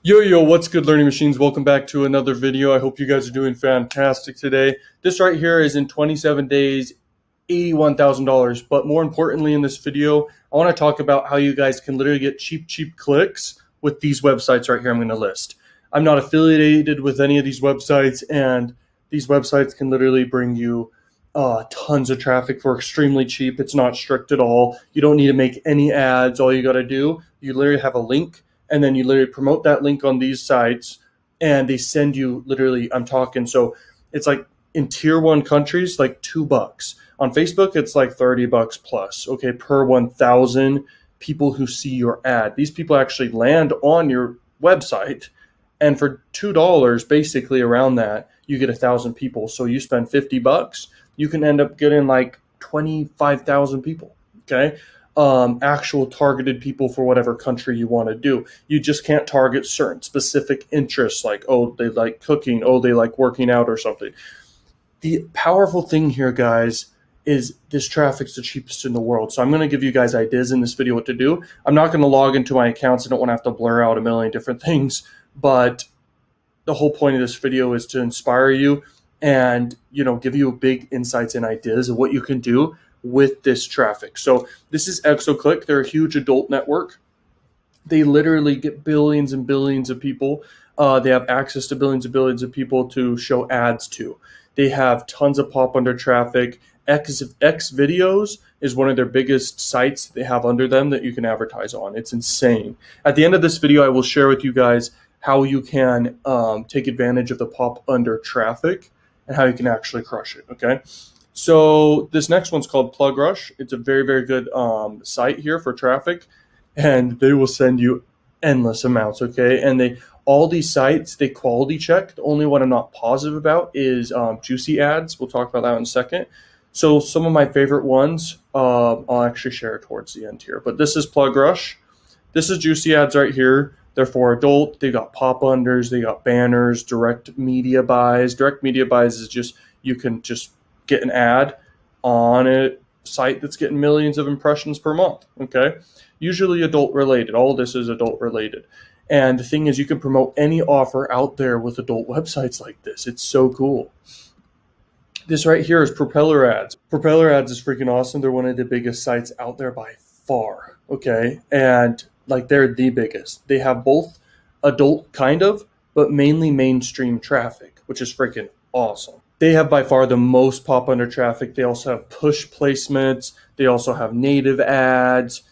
Yo, what's good, learning machines? Welcome back to another video. I hope you guys are doing fantastic today. This right here is in 27 days, $81,000. But more importantly, in this video, I want to talk about how you guys can literally get cheap clicks with these websites right here I'm going to list. I'm not affiliated with any of these websites, and these websites can literally bring you tons of traffic for extremely cheap. It's not strict at all. You don't need to make any ads. All you got to do, you literally have a link, and then you literally promote that link on these sites, and they send you literally, I'm talking, so it's like in tier one countries, like $2. On Facebook, it's like $30 plus, okay, per 1,000 people who see your ad. These people actually land on your website, and for $2, basically around that, you get 1,000 people. So you spend $50, you can end up getting like 25,000 people, okay? Actual targeted people for whatever country you want to do. You just can't target certain specific interests, like, oh, they like cooking, oh, they like working out or something. The powerful thing here, guys, is this traffic's the cheapest in the world. So I'm going to give you guys ideas in this video what to do. I'm not going to log into my accounts. I don't want to have to blur out a million different things, but the whole point of this video is to inspire you and, give you big insights and ideas of what you can do with this traffic. So this is ExoClick. They're a huge adult network. They literally get billions and billions of people. They have access to billions and billions of people to show ads to. They have tons of pop under traffic. X videos is one of their biggest sites they have under them that you can advertise on. It's insane. At the end of this video, I will share with you guys how you can take advantage of the pop under traffic and how you can actually crush it, okay? So this next one's called Plug Rush. It's a very, very good site here for traffic, and they will send you endless amounts, okay? And all these sites, they quality check. The only one I'm not positive about is Juicy Ads. We'll talk about that in a second. So some of my favorite ones, I'll actually share towards the end here. But this is Plug Rush. This is Juicy Ads right here. They're for adult. They got pop unders. They got banners, direct media buys. Direct media buys is just, you can just get an ad on a site that's getting millions of impressions per month, okay? Usually adult related. All of this is adult related. And the thing is, you can promote any offer out there with adult websites like this. It's so cool. This right here is Propeller Ads. Propeller Ads is freaking awesome. They're one of the biggest sites out there by far, okay? And like, they're the biggest. They have both adult kind of, but mainly mainstream traffic, which is freaking awesome. They have by far the most pop under traffic. They also have push placements. They also have native ads,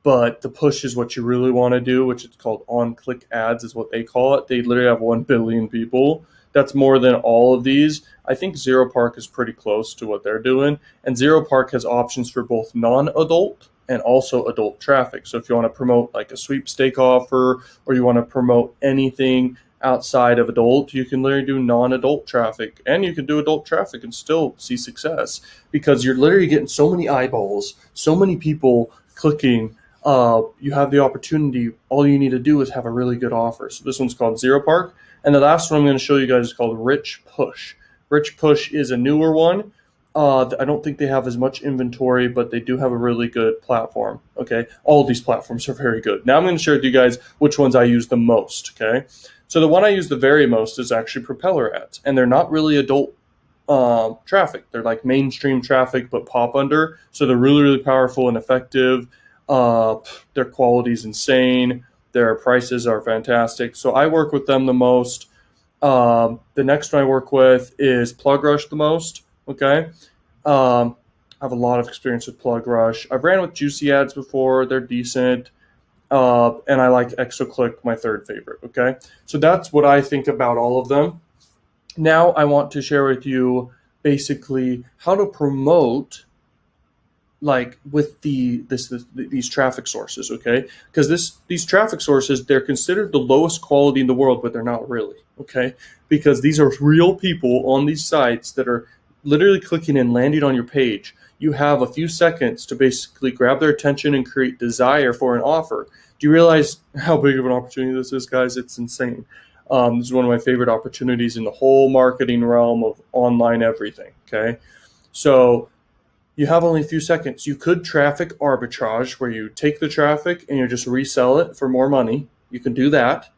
but the push is what you really want to do, which is called on-click ads is what they call it. They literally have 1 billion people. That's more than all of these. I think Zero Park is pretty close to what they're doing. And Zero Park has options for both non-adult and also adult traffic. So if you want to promote like a sweepstake offer, or you want to promote anything outside of adult, you can literally do non-adult traffic, and you can do adult traffic and still see success, because you're literally getting so many eyeballs, so many people clicking. You have the opportunity. All you need to do is have a really good offer. So this one's called Zero Park. And the last one I'm going to show you guys is called Rich Push. Rich Push is a newer one. I don't think they have as much inventory, but they do have a really good platform, okay? All of these platforms are very good. Now I'm going to share with you guys which ones I use the most, okay? So the one I use the very most is actually Propeller Ads, and they're not really adult traffic. They're like mainstream traffic, but pop under. So they're really, really powerful and effective. Their quality is insane. Their prices are fantastic. So I work with them the most. The next one I work with is Plug Rush the most, okay? I have a lot of experience with Plug Rush. I've ran with Juicy Ads before. They're decent. And I like ExoClick, my third favorite, okay? So that's what I think about all of them. Now I want to share with you basically how to promote like with these traffic sources, okay? Because these traffic sources, they're considered the lowest quality in the world, but they're not really, okay? Because these are real people on these sites that are literally clicking and landing on your page. You have a few seconds to basically grab their attention and create desire for an offer. Do you realize how big of an opportunity this is, guys? It's insane. This is one of my favorite opportunities in the whole marketing realm of online everything, okay? So you have only a few seconds. You could traffic arbitrage, where you take the traffic and you just resell it for more money. You can do that.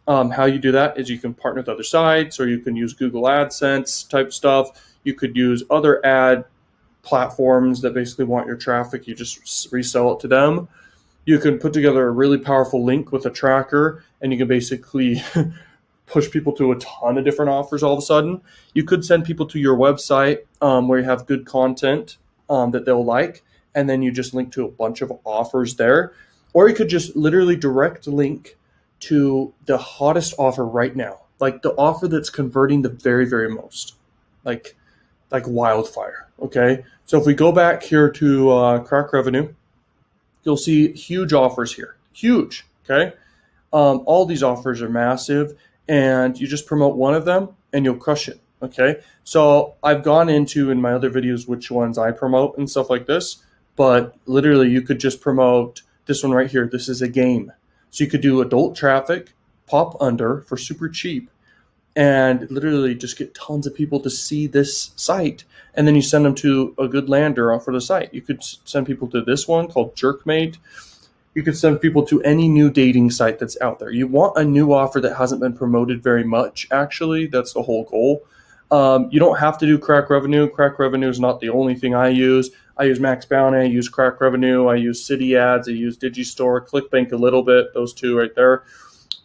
How you do that is you can partner with other sites, or you can use Google AdSense type stuff. You could use other ad platforms that basically want your traffic. You just resell it to them. You can put together a really powerful link with a tracker, and you can basically push people to a ton of different offers all of a sudden. You could send people to your website where you have good content that they'll like, and then you just link to a bunch of offers there. Or you could just literally direct link to the hottest offer right now, like the offer that's converting the very, very most, like wildfire. Okay, so if we go back here to crack revenue, you'll see huge offers here, huge. Okay, all these offers are massive, and you just promote one of them and you'll crush it. Okay, so I've gone into in my other videos which ones I promote and stuff like this, but literally you could just promote this one right here. This is a game, so you could do adult traffic, pop under for super cheap, and literally just get tons of people to see this site, and then you send them to a good lander for the site. You could send people to this one called Jerkmate. You could send people to any new dating site that's out there. You want a new offer that hasn't been promoted very much, actually. That's the whole goal. You don't have to do crack revenue. Crack revenue is not the only thing I use. I use Max Bounty, I use crack revenue, I use City Ads, I use Digistore, ClickBank a little bit, those two right there.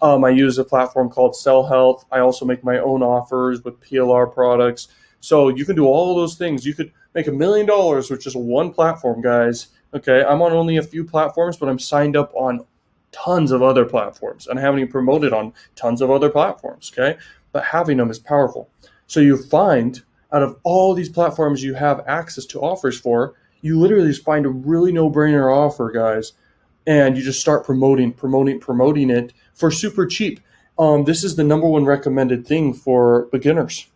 I use a platform called Sell Health. I also make my own offers with PLR products. So you can do all those things. You could make $1 million with just one platform, guys. Okay, I'm on only a few platforms, but I'm signed up on tons of other platforms, and I haven't even promoted on tons of other platforms. Okay, but having them is powerful. So you find out of all these platforms you have access to offers for, you literally just find a really no-brainer offer, guys, and you just start promoting it for super cheap. This is the #1 recommended thing for beginners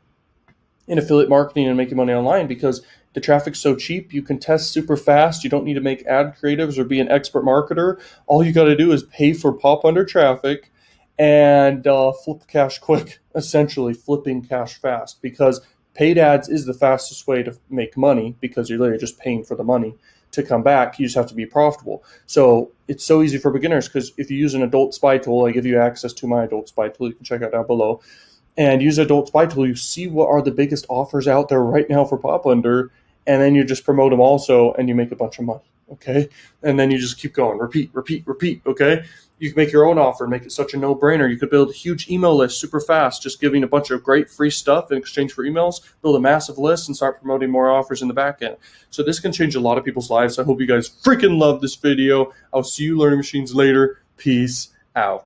in affiliate marketing and making money online, because the traffic's so cheap. You can test super fast. You don't need to make ad creatives or be an expert marketer. All you got to do is pay for pop under traffic and flip cash quick, essentially flipping cash fast, because paid ads is the fastest way to make money, because you're literally just paying for the money to come back. You just have to be profitable. So it's so easy for beginners, because if you use an adult spy tool, I give you access to my adult spy tool. You can check out down below. And use adult spy tool. You see what are the biggest offers out there right now for pop under, and then you just promote them also, and you make a bunch of money. Okay, and then you just keep going, repeat. Okay, you can make your own offer and make it such a no-brainer. You could build a huge email list super fast, just giving a bunch of great free stuff in exchange for emails. Build a massive list and start promoting more offers in the back end. So this can change a lot of people's lives. I hope you guys freaking love this video. I'll see you learning machines later. Peace out.